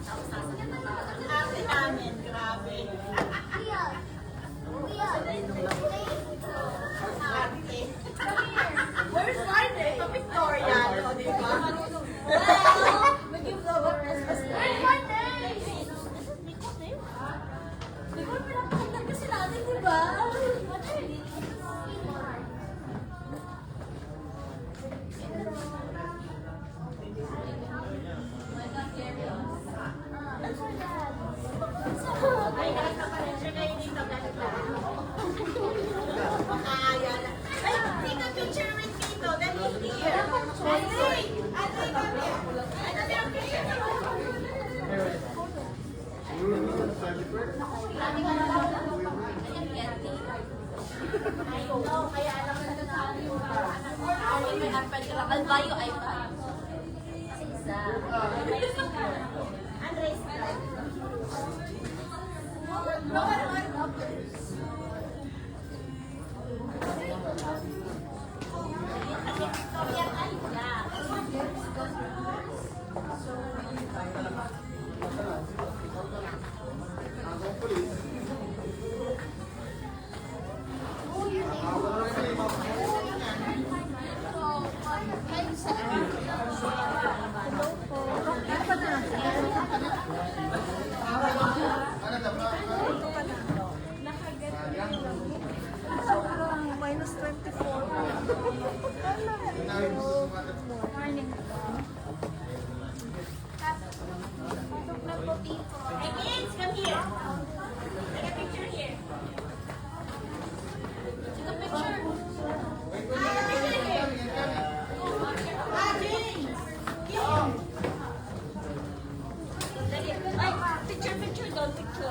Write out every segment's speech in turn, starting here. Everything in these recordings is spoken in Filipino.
Ate namin, grabe. Ate. Where's Friday? Pa Victoria, no, di ba? Mag-give love at Christmas. Where's Friday? Di ba pinapakita kasi natin, di ba? I'll buy you iPad. Andres. Minus 24. Morning. Hey kids, come here. Take a picture here. Take a picture. Take a picture here. James. Picture, don't picture.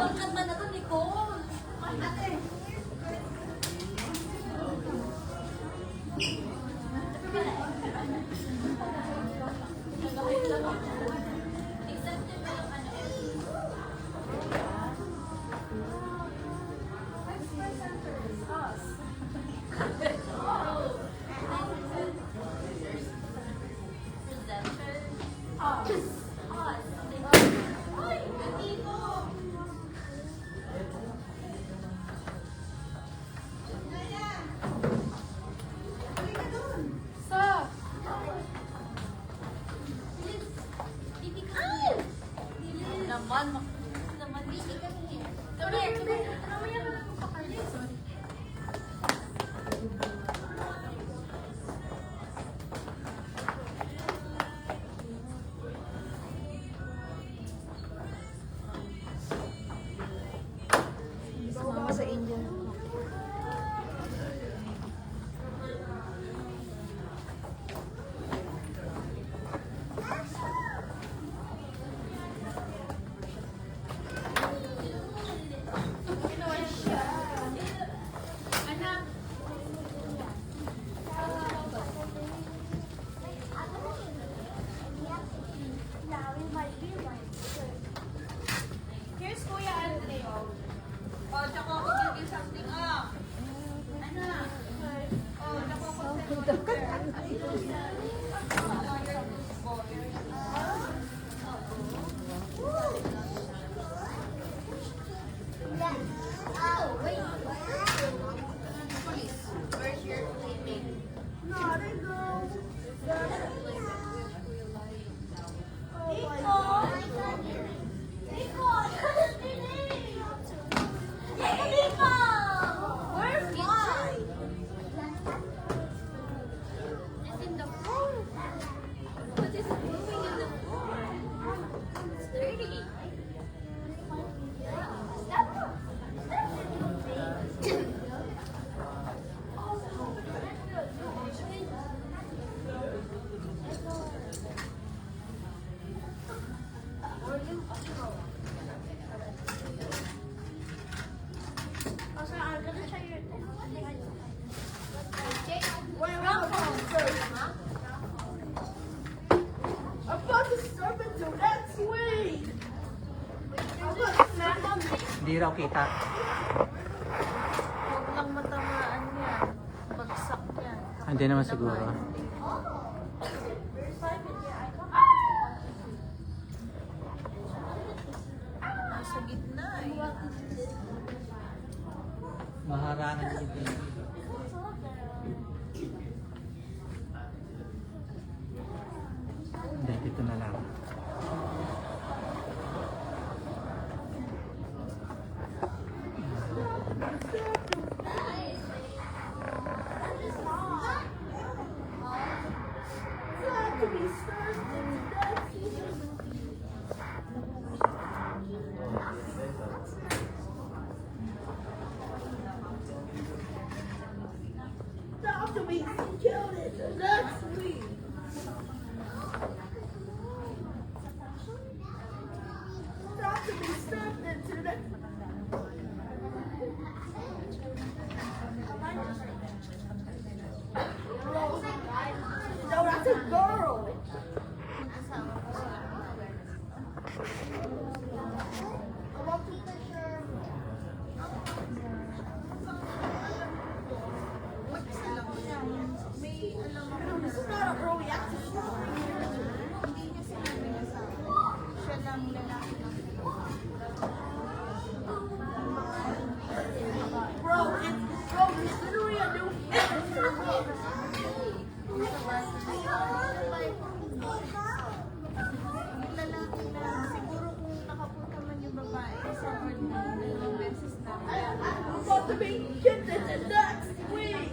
Bangkat ba na to, Nicole? Ate. Mama sa India. Here's Kuya Andre. Oh, tsaka ako give something up. Ano? Oh, tsaka ako Where's your playmate? What is it? Hindi raw kita. Huwag lang matamaan yan. Bagsak yan. Hindi naman siguro. Nasa gitna eh. Maharangan yung itim. Hindi, dito na lang. Dr. Weeks killed it. That's sweet. Dr. Weeks turned into the No, that's a girl. About to picture. May alam ako This is not a girl reaction show. hindi niya sinabi na sa akin. Siya lang lalaki. Bro, it's literally a new Yung lalaki na siguro kung nakapunta man yung babae sa ordinary dalawang beses na. I'm about to be kicked in the nuts. Wait.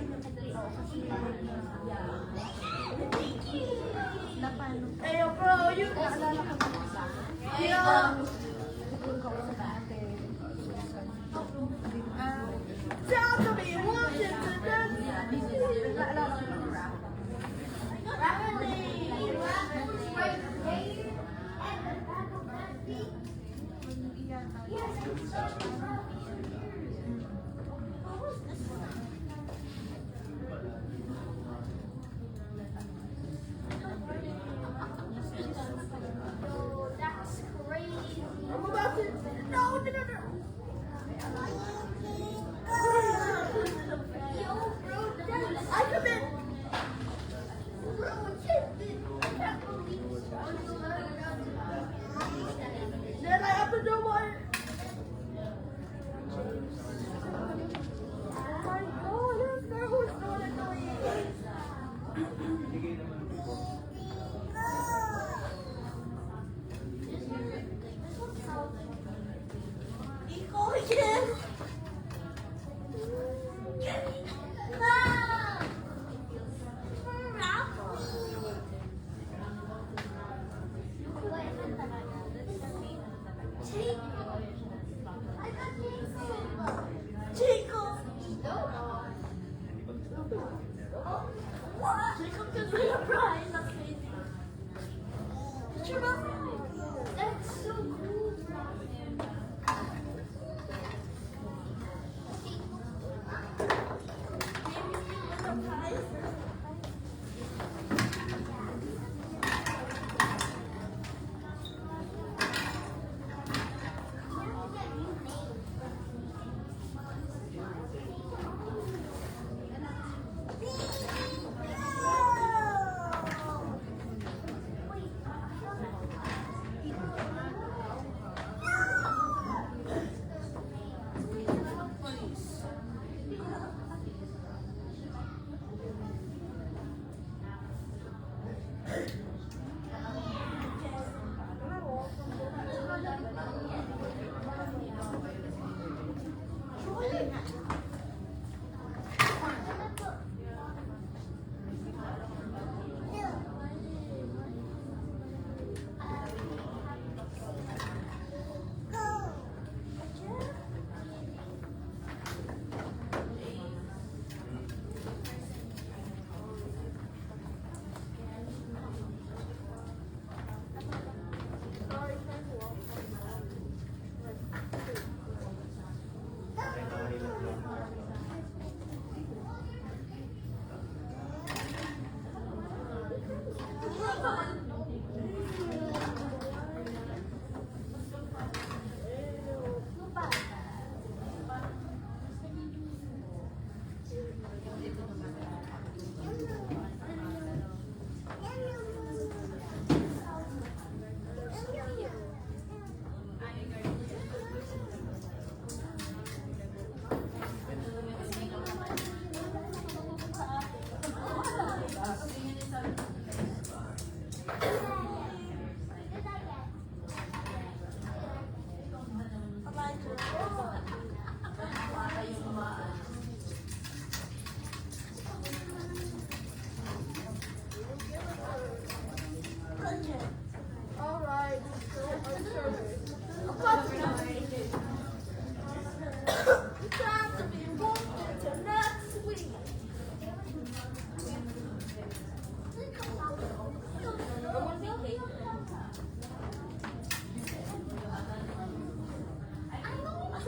Na paano? Hey, bro, you. Yeah. Tell to me, what's it to That's crazy. I'm about to. No, no, no, no. Yo, bro, that's I come in. bro, check this. I can't believe it's Then I have to do my.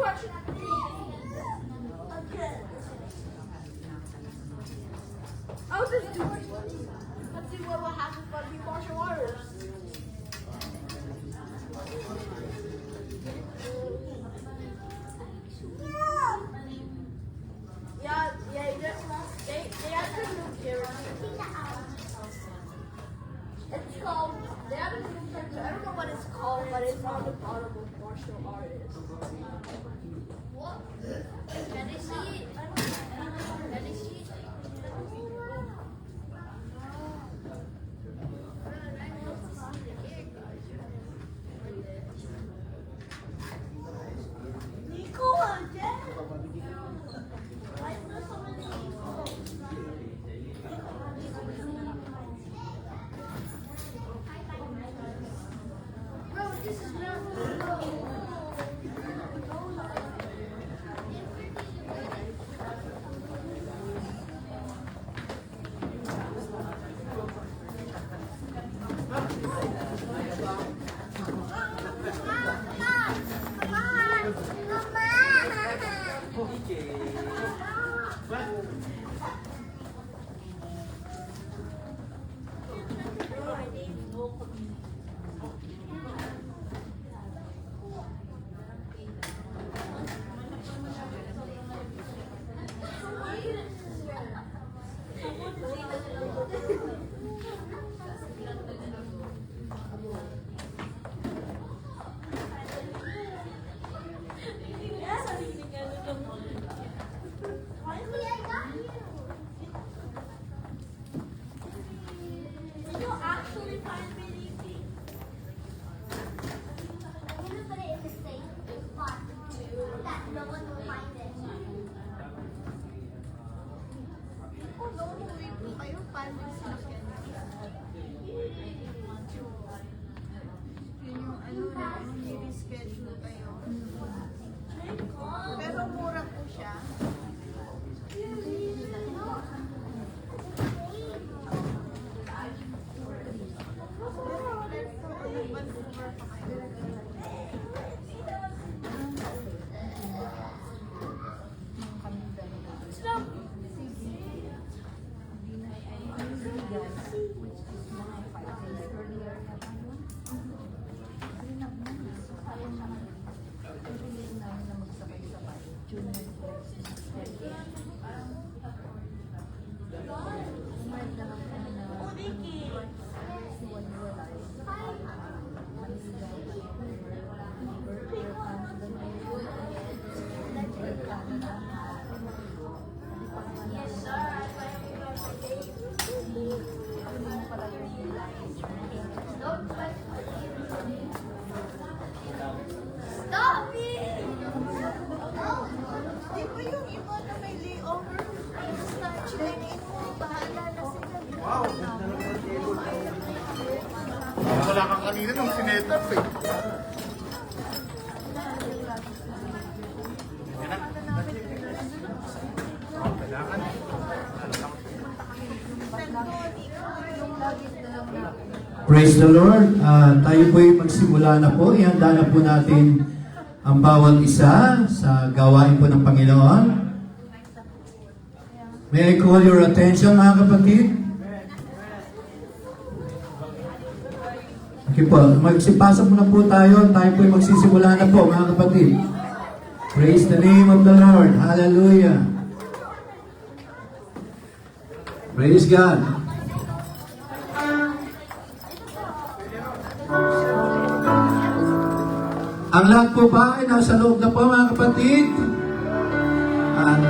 watching a video. Okay. I'll just do it. Let's see what will happen when we martial arts. Yeah, they have to move here. It's called, they have a new character. I don't know what it's called, but it's on the bottom of martial artists. What? Can they see it? Can they see it? Nico again? Why is there so many Nico? Bro, this is not Did you actually find me anything? I'm gonna put it in the safe spot that no one will find it. Kung noong uwi po kayo, paano sila yun yung ano na, i-reschedule kayo. Pero mura po siya. Stop it! Di ba yung iba na may layover? Basta check-in mo, bahala na sila. Wala kang kanina nung sinetap eh. Praise the Lord. Tayo po'y magsimula na po. Ihanda na po natin ang bawat isa sa gawain po ng Panginoon. May I call your attention, mga kapatid? Okay po, magsipasok muna po tayo. Tayo po'y magsisimula na po, mga kapatid. Praise the name of the Lord. Hallelujah. Praise God. Ang lahat po ba ay nasa loob na po, mga kapatid?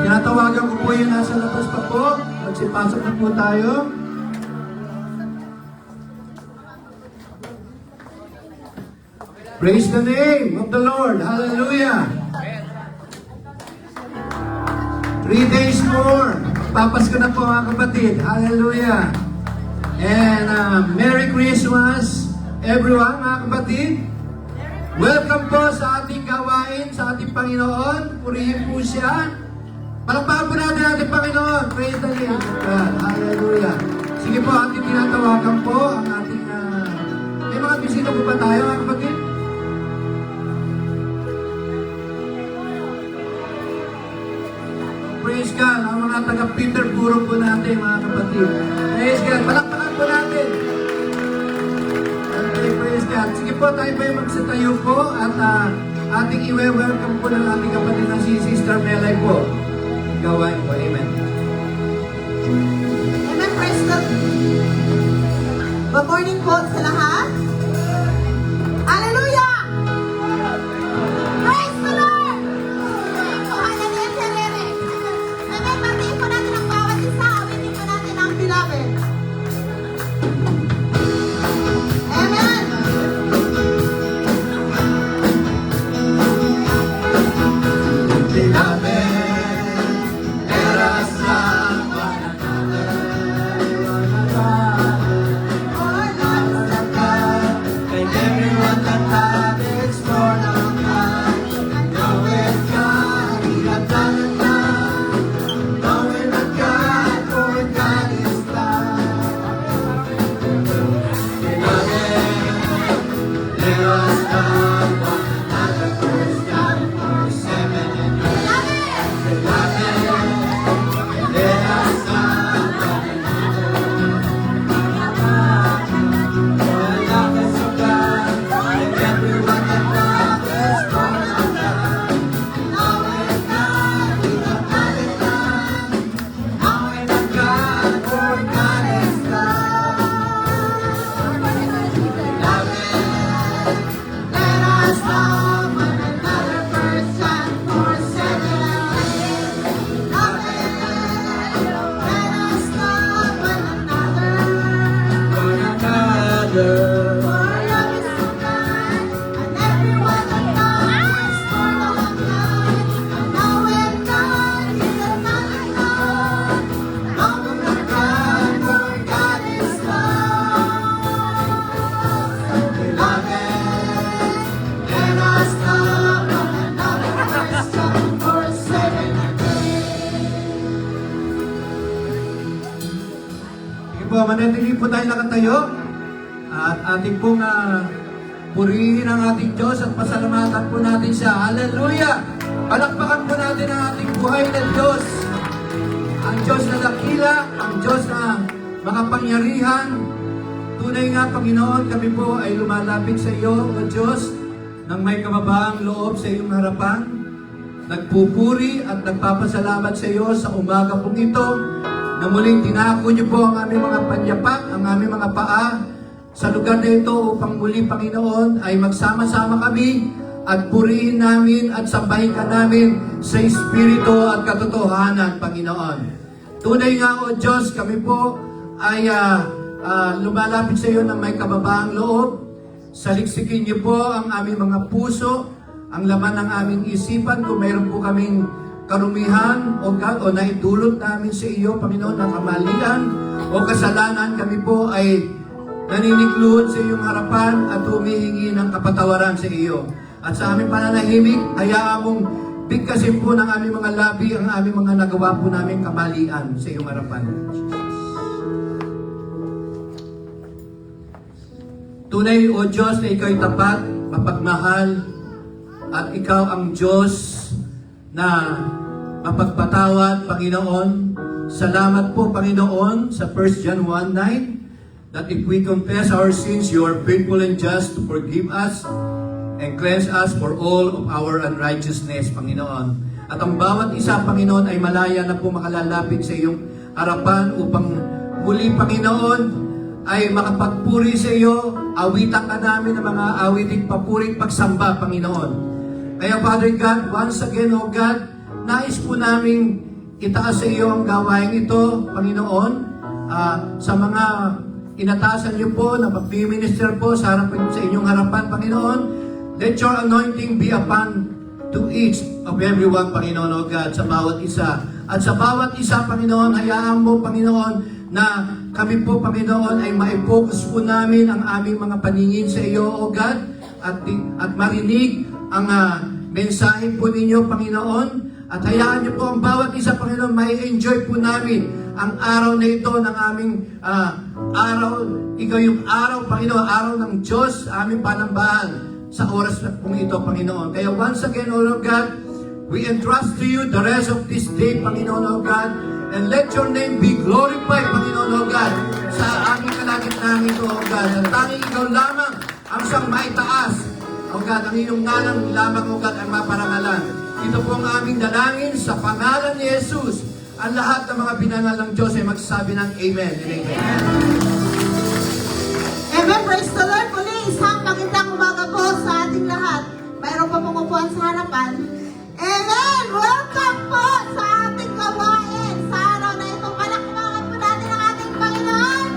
Tinatawagan ko po yung nasa labas pa po. Magsipasok na po tayo. Praise the name of the Lord. Hallelujah. 3 days more. Papasko na po, mga kapatid. Hallelujah. And Merry Christmas, everyone, mga kapatid. Welcome po sa ating gawain, sa ating Panginoon. Purihin po siya. Palakpakan po natin ating Panginoon. Praise the name of God. Hallelujah. Sige po, ating tinatawagan po ang ating... may mga bisita po ba tayo, mga kapatid? God. Ang mga taga-Peterborough po natin, mga kapatid. Praise God. Palakpakan po natin. Okay, praise God. Sige po, tayo po yung magsatayo po at ating i-welcome po ng ating kapatid na si Sister Melay po. Gawain po. Amen. Amen, praise God. Good morning po sa lahat. Hallelujah! Praise the Lord! Hallelujah, Serere. Amen, batiin po natin ang bawat isa. Awitin po natin ang beloved. Amen! Manatili po tayo nakatayo at ating pong purihin ang ating Diyos at pasalamatan po natin siya. Hallelujah! Palakpakan po natin ang ating buhay na Diyos. Ang Diyos na dakila, ang Diyos na makapangyarihan. Tunay nga, Panginoon, kami po ay lumalapit sa iyo, O Diyos, nang may kababaang loob sa iyong harapan. Nagpupuri at nagpapasalamat sa iyo sa umaga pong ito na muling tinako niyo po ang aming mga panyapak, ang aming mga paa sa lugar na ito upang muli, Panginoon, ay magsama-sama kami at purihin namin at sambahin ka namin sa Espiritu at katotohanan, Panginoon. Tunay nga, O Diyos, kami po ay lumalapit sa iyo ng may kababaang loob. Saliksikin niyo po ang aming mga puso, ang laman ng aming isipan, kung mayroon po kaming karumihan o naidulot namin sa iyo, Panginoon, na kamalian o kasalanan, kami po ay naninikluhod sa iyong harapan at humihingi ng kapatawaran sa iyo. At sa aming pananahimik, hayaan mong bigkasin po ng aming mga labi ang aming mga nagawa po namin kamalian sa iyong harapan. Tunay, O Diyos, na ikaw ay tapat, mapagmahal, at ikaw ang Diyos na mapagpatawad, Panginoon. Salamat po, Panginoon, sa 1 John 1:9, that if we confess our sins, you are faithful and just to forgive us and cleanse us for all of our unrighteousness, Panginoon. At ang bawat isa, Panginoon, ay malaya na po makalalapit sa iyong harapan upang muli, Panginoon, ay makapagpuri sa iyo, awitan ka namin ng mga awiting papuri at pagsamba, Panginoon. Kaya, Father God, once again, O God, nais po namin itaas sa iyo ang gawain ito, Panginoon, sa mga inatasan niyo po na pag-minister po sa inyong harapan, Panginoon. Let your anointing be upon to each of everyone, Panginoon, O God, sa bawat isa. At sa bawat isa, Panginoon, hayaan mo, Panginoon, na kami po, Panginoon, ay ma-focus po namin ang aming mga paningin sa iyo, O God, at marinig ang mensahe po ninyo, Panginoon, at hayaan niyo po ang bawat isa, Panginoon, mai-enjoy po namin ang araw na ito ng aming araw. Ikaw yung araw, Panginoon, araw ng Diyos, aming panambahan sa oras na po ito, Panginoon. Kaya once again, O Lord God, We entrust to you the rest of this day, Panginoon O God, and let your name be glorified, Panginoon O God, sa aming kalagitnaan ito, O God. At tanging ikaw lamang ang siyang maitaas, O God, ang iyong ngalan lamang, O God, ang maparangalan. Ito po ang aming dalangin sa pangalan ni Jesus. Ang lahat ng mga binanal ng Diyos ay magsabi ng Amen and Amen. Amen. Praise the Lord. Muli, isang magandang umaga po sa ating lahat. Mayroon pa pumupuan sa harapan. Amen. Welcome po sa ating gawain. Sa araw na ito, palakpakan po natin ang ating Panginoon.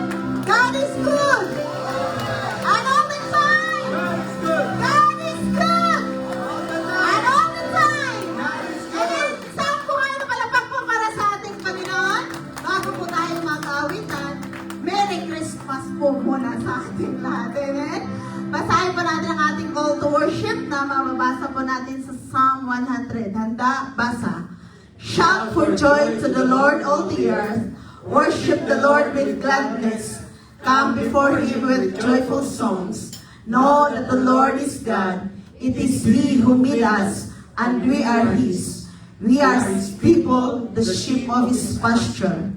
God is good. And all the time. God is good. And all the time. Amen. Saan po kayo napalapag po para sa ating Panginoon? Bago po tayo mag-awitan, Merry Christmas po muna sa ating lahat. Amen? Basahin po natin ang ating call to worship na mababasa po natin sa Psalm 100. Handa, basa. Shout for joy to the Lord, all the earth. Worship the Lord with gladness. Come before Him with joyful songs. Know that the Lord is God. It is He who made us, and we are His. We are His people, the sheep of His pasture.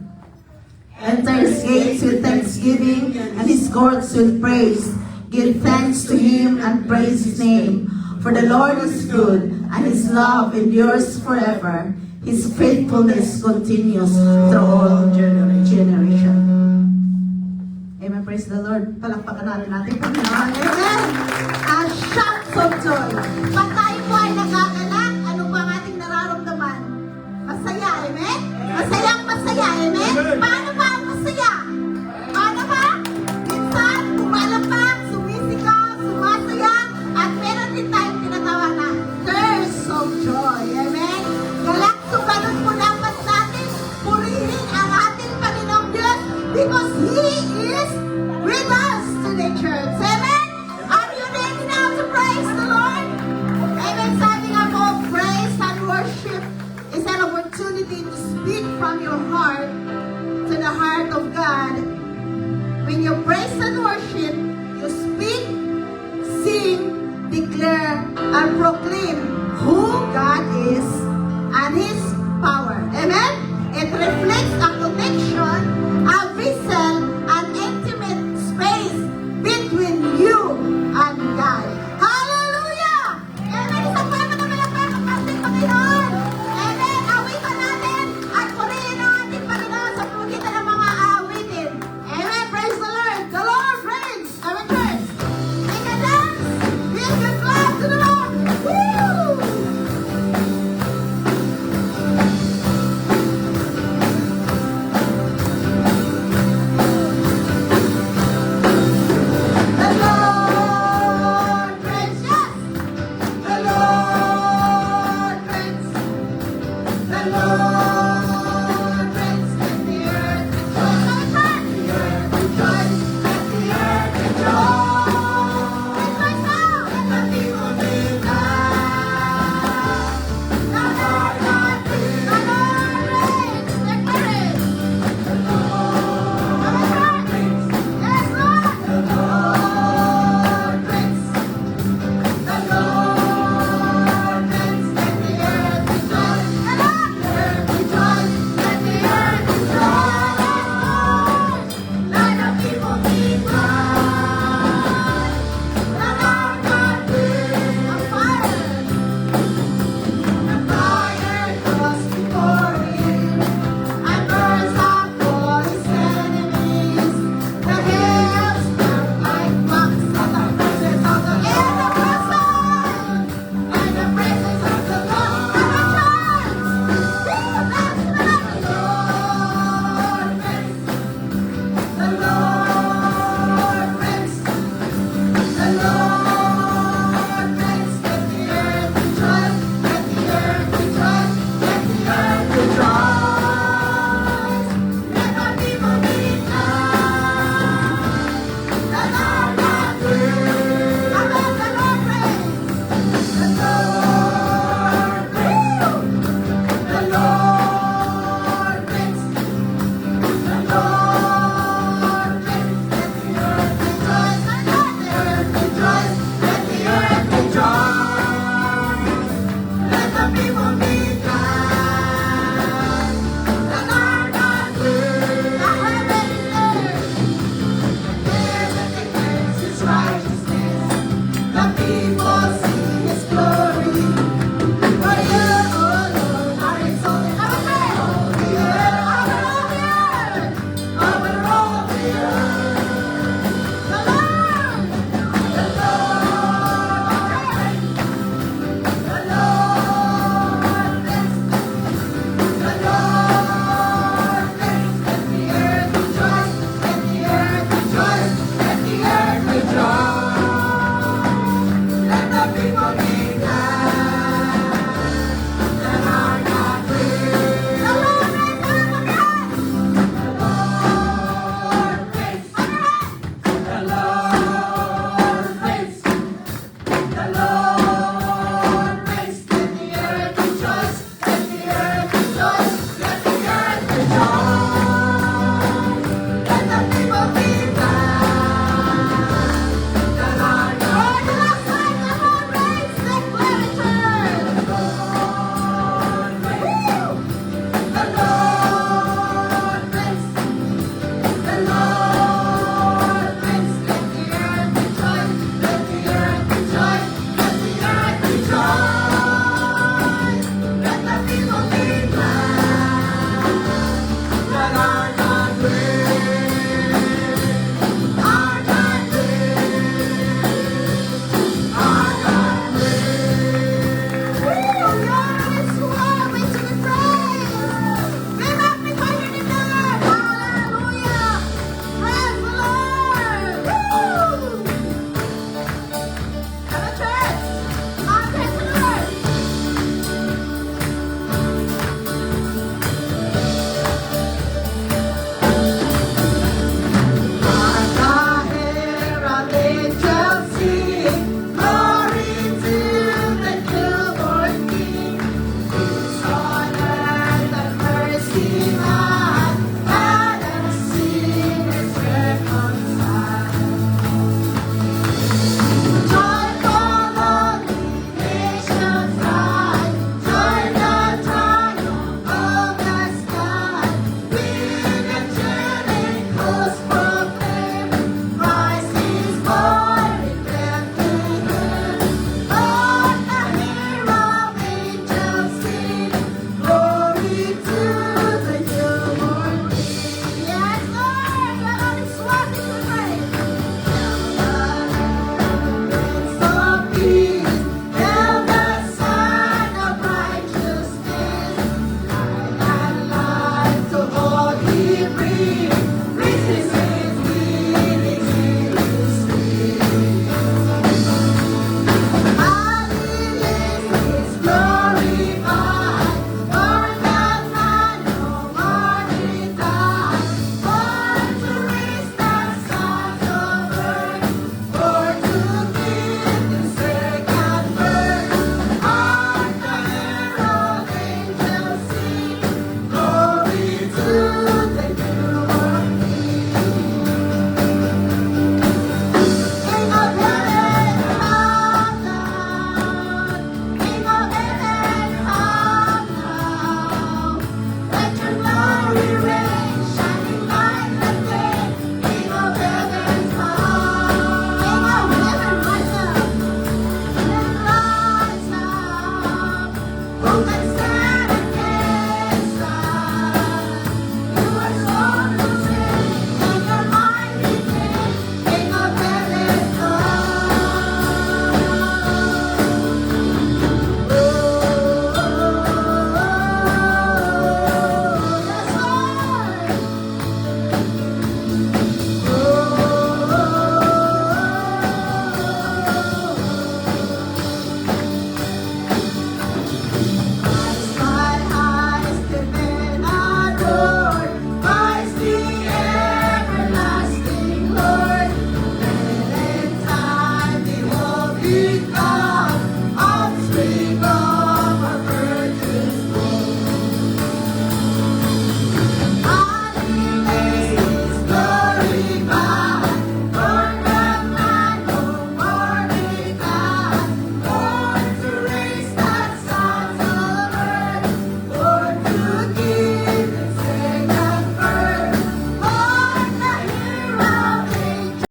Enter His gates with thanksgiving and His courts with praise. Give thanks to Him and praise His name. For the Lord is good, and His love endures forever. His faithfulness continues through all generations. Amen. Praise the Lord. Palakpakan natin natin. Amen. Shouts of joy.